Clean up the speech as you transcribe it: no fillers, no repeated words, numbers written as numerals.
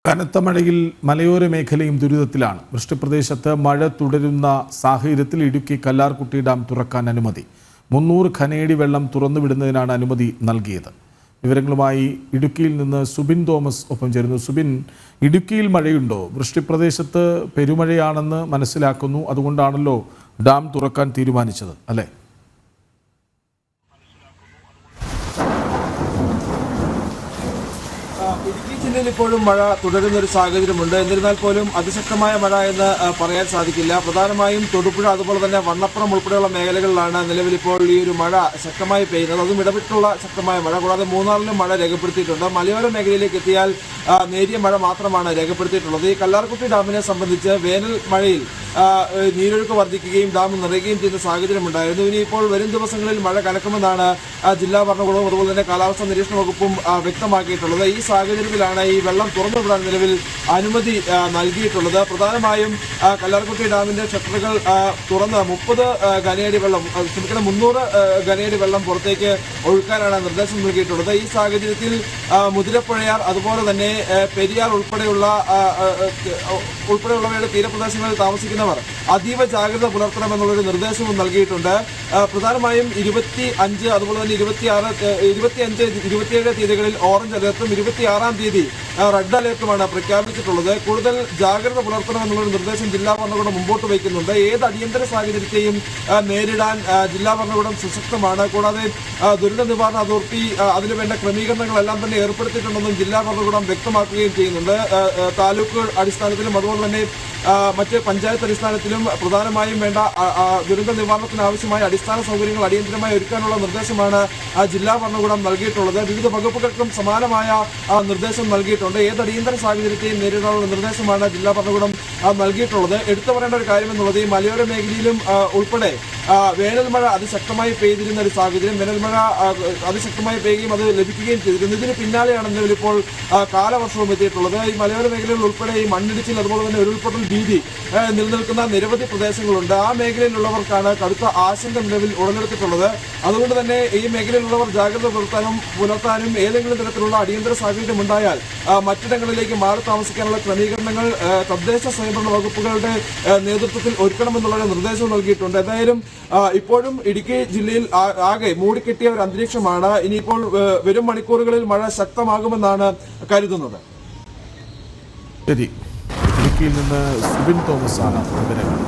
കനത്ത മഴയിൽ മലയോര മേഖലയും ദുരിതത്തിലാണ്. വൃഷ്ടിപ്രദേശത്ത് മഴ തുടരുന്ന സാഹചര്യത്തിൽ ഇടുക്കി കല്ലാർകുട്ടി ഡാം തുറക്കാൻ അനുമതി. 300 ഘനയടി വെള്ളം തുറന്നുവിടുന്നതിനാണ് അനുമതി നൽകിയത്. വിവരങ്ങളുമായി ഇടുക്കിയിൽ നിന്ന് സുബിൻ തോമസ് ഒപ്പം ചേരുന്നു. സുബിൻ, ഇടുക്കിയിൽ മഴയുണ്ടോ? വൃഷ്ടിപ്രദേശത്ത് പെരുമഴയാണെന്ന് മനസ്സിലാക്കുന്നു. അതുകൊണ്ടാണല്ലോ ഡാം തുറക്കാൻ തീരുമാനിച്ചത്, അല്ലേ? ഇടുക്കി ജില്ലയിൽ ഇപ്പോഴും മഴ തുടരുന്ന ഒരു സാഹചര്യമുണ്ട്. എന്നിരുന്നാൽ പോലും അതിശക്തമായ മഴ എന്ന് പറയാൻ സാധിക്കില്ല. പ്രധാനമായും തൊടുപുഴ, അതുപോലെ തന്നെ വണ്ണപ്പുറം ഉൾപ്പെടെയുള്ള മേഖലകളിലാണ് നിലവിലിപ്പോൾ ഈ ഒരു മഴ ശക്തമായി പെയ്യുന്നത്. അതും ഇടവിട്ടുള്ള ശക്തമായ മഴ. കൂടാതെ മൂന്നാറിലും മഴ രേഖപ്പെടുത്തിയിട്ടുണ്ട്. മലയോര മേഖലയിലേക്ക് എത്തിയാൽ നേരിയ മഴ മാത്രമാണ് രേഖപ്പെടുത്തിയിട്ടുള്ളത്. ഈ കല്ലാർകുട്ടി ഡാമിനെ സംബന്ധിച്ച് വേനൽ മഴയിൽ നീരൊഴുക്ക് വർദ്ധിക്കുകയും ഡാം നിറയുകയും ചെയ്യുന്ന സാഹചര്യമുണ്ടായിരുന്നു. ഇനിയിപ്പോൾ വരും ദിവസങ്ങളിൽ മഴ കനക്കുമെന്നാണ് ജില്ലാ ഭരണകൂടവും അതുപോലെ തന്നെ കാലാവസ്ഥാ നിരീക്ഷണ വകുപ്പും വ്യക്തമാക്കിയിട്ടുള്ളത്. ഈ സാഹചര്യത്തിലാണ് ഈ വെള്ളം തുറന്നുവിടാൻ നിലവിൽ അനുമതി നൽകിയിട്ടുള്ളത്. പ്രധാനമായും കല്ലാർകുട്ടി ഡാമിന്റെ ഷട്ടറുകൾ തുറന്ന് 300 ഘനയടി വെള്ളം പുറത്തേക്ക് ഒഴുക്കാനാണ് നിർദ്ദേശം നൽകിയിട്ടുള്ളത്. ഈ സാഹചര്യത്തിൽ മുതിരപ്പുഴയാർ, അതുപോലെ തന്നെ പെരിയാർ ഉൾപ്പെടെയുള്ളവയുടെ തീരപ്രദേശങ്ങളിൽ താമസിക്കുന്നവർ അതീവ ജാഗ്രത പുലർത്തണമെന്നുള്ളൊരു നിർദ്ദേശവും നൽകിയിട്ടുണ്ട്. പ്രധാനമായും 25, അതുപോലെ തന്നെ 26, 25, 27 തീയതികളിൽ ഓറഞ്ച് അലർട്ടും 26-ാം തീയതി റെഡ് അലർട്ടുമാണ് പ്രഖ്യാപിച്ചിട്ടുള്ളത്. കൂടുതൽ ജാഗ്രത പുലർത്തണമെന്നുള്ളൊരു നിർദ്ദേശം ജില്ലാ ഭരണകൂടം മുമ്പോട്ട് വയ്ക്കുന്നുണ്ട്. ഏത് അടിയന്തര സാഹചര്യത്തെയും നേരിടാൻ ജില്ലാ ഭരണകൂടം സുശക്തമാണ്. കൂടാതെ ദുരന്ത നിവാരണ അതോറിറ്റി അതിനുവേണ്ട ക്രമീകരണങ്ങളെല്ലാം തന്നെ ഏർപ്പെടുത്തിയിട്ടുണ്ടെന്നും ജില്ലാ ഭരണകൂടം വ്യക്തമാക്കുകയും ചെയ്യുന്നുണ്ട്. താലൂക്ക് അടിസ്ഥാനത്തിലും അതുപോലെ തന്നെ മറ്റ് പഞ്ചായത്ത് അടിസ്ഥാനത്തിലും പ്രധാനമായും വേണ്ട ദുരന്ത നിവാരണത്തിന് ആവശ്യമായ അടിസ്ഥാന സൗകര്യങ്ങൾ അടിയന്തരമായി ഒരുക്കാനുള്ള നിർദ്ദേശമാണ് ജില്ലാ ഭരണകൂടം നൽകിയിട്ടുള്ളത്. വിവിധ വകുപ്പുകൾക്കും സമാനമായ നിർദ്ദേശം നൽകിയിട്ടുണ്ട്. ഏത് അടിയന്തര സാഹചര്യത്തെയും നേരിടാനുള്ള നിർദ്ദേശമാണ് ജില്ലാ ഭരണകൂടം നൽകിയിട്ടുള്ളത്. എടുത്തു പറയേണ്ട ഒരു കാര്യമെന്നുള്ളത് ഈ മലയോര മേഖലയിലും ഉൾപ്പെടെ വേനൽ മഴ അതിശക്തമായി പെയ്തിരുന്ന ഒരു സാഹചര്യം, വേനൽ മഴ അതിശക്തമായി പെയ്യുകയും അത് ലഭിക്കുകയും ചെയ്തിരുന്നു. ഇതിന് പിന്നാലെയാണ് നിലവിലിപ്പോൾ കാലവർഷവും എത്തിയിട്ടുള്ളത്. ഈ മലയോര മേഖലകളിൽ ഉൾപ്പെടെ ഈ മണ്ണിടിച്ചിൽ, അതുപോലെ തന്നെ ഉരുൾപൊട്ടൽ ഭീതി നിലനിൽക്കുന്ന നിരവധി പ്രദേശങ്ങളുണ്ട്. ആ മേഖലയിലുള്ളവർക്കാണ് കടുത്ത ആശങ്ക നിലവിൽ ഉടലെടുത്തിട്ടുള്ളത്. അതുകൊണ്ട് തന്നെ ഈ മേഖലയിലുള്ളവർ ജാഗ്രത പുലർത്താനും ഏതെങ്കിലും തരത്തിലുള്ള അടിയന്തര സാഹചര്യം ഉണ്ടായാൽ മറ്റിടങ്ങളിലേക്ക് മാറി താമസിക്കാനുള്ള ക്രമീകരണങ്ങൾ തദ്ദേശ സ്വയംഭരണ വകുപ്പുകളുടെ നേതൃത്വത്തിൽ ഒരുക്കണമെന്നുള്ള നിർദ്ദേശം നൽകിയിട്ടുണ്ട്. എന്തായാലും ഇപ്പോഴും ഇടുക്കി ജില്ലയിൽ ആകെ മൂടിക്കെട്ടിയ ഒരു അന്തരീക്ഷമാണ്. ഇനിയിപ്പോൾ വരും മണിക്കൂറുകളിൽ മഴ ശക്തമാകുമെന്നാണ് കരുതുന്നത്. ശരി, ഇടുക്കിയിൽ നിന്ന് സുബിൻ തോമസ് ആണ് വിവരങ്ങൾ.